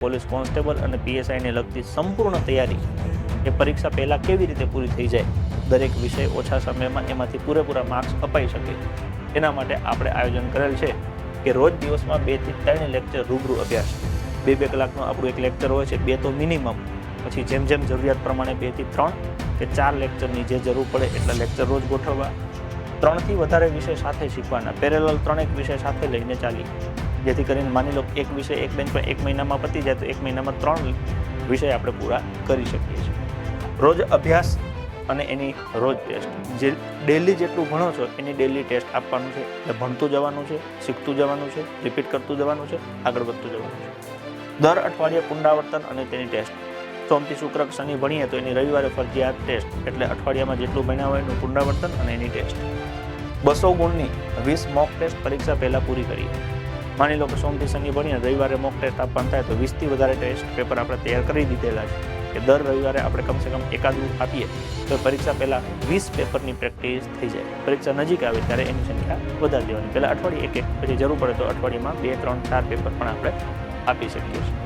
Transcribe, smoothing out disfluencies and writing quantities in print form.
Police constable અને પીએસઆઈને લગતી સંપૂર્ણ તૈયારી એ પરીક્ષા પહેલાં કેવી રીતે પૂરી થઈ જાય, દરેક વિષય ઓછા સમયમાં એમાંથી પૂરેપૂરા માર્ક્સ અપાઈ શકે, એના માટે આપણે આયોજન કરેલ છે કે રોજ દિવસમાં 2 થી 3 લેક્ચર રૂબરૂ અભ્યાસ. 2 કલાકનું આપણું એક લેક્ચર હોય છે, 2 તો મિનિમમ. પછી જેમ જેમ જરૂરિયાત પ્રમાણે 2 થી 3 કે 4 લેક્ચરની જે જરૂર પડે એટલા લેક્ચર રોજ ગોઠવવા. 3 થી વધારે વિષય સાથે શીખવાના, પેરેલલ 3 વિષય સાથે લઈને ચાલી, જેથી કરીને માની લો એક વિષય એક બેન્ચ પર 1 મહિનામાં પતી જાય તો 1 મહિનામાં 3 વિષય આપણે પૂરા કરી શકીએ છીએ. રોજ અભ્યાસ અને એની રોજ ટેસ્ટ. જે ડેલી જેટલું ભણો છો એની ડેલી ટેસ્ટ આપવાનું છે. એટલે ભણતું જવાનું છે, શીખતું જવાનું છે, રિપીટ કરતું જવાનું છે, આગળ વધતું જવાનું છે. દર અઠવાડિયે પુનરાવર્તન અને તેની ટેસ્ટ. સોમથી શુક્ર શનિ ભણીએ તો એની રવિવારે ફરજિયાત ટેસ્ટ, એટલે અઠવાડિયામાં જેટલું ભણ્યા હોય એનું પુનરાવર્તન અને એની ટેસ્ટ. 200 ગુણની 20 મોક ટેસ્ટ પરીક્ષા પહેલાં પૂરી કરીએ. માની લો કે સોમથી શનિ ભણીએ, રવિવારે મોક ટેસ્ટ આપવાનું થાય તો 20 થી વધારે ટેસ્ટ પેપર આપણે તૈયાર કરી દીધેલા છે કે દર રવિવારે આપણે કમસે કમ એકાદું આપીએ તો પરીક્ષા પહેલાં 20 પેપરની પ્રેક્ટિસ થઈ જાય. પરીક્ષા નજીક આવે ત્યારે એની સંખ્યા વધારી દેવાની. પહેલાં અઠવાડિયે 1, પછી જરૂર પડે તો અઠવાડિયામાં 2, 3, 4 પેપર પણ આપણે આપી શકીએ છીએ.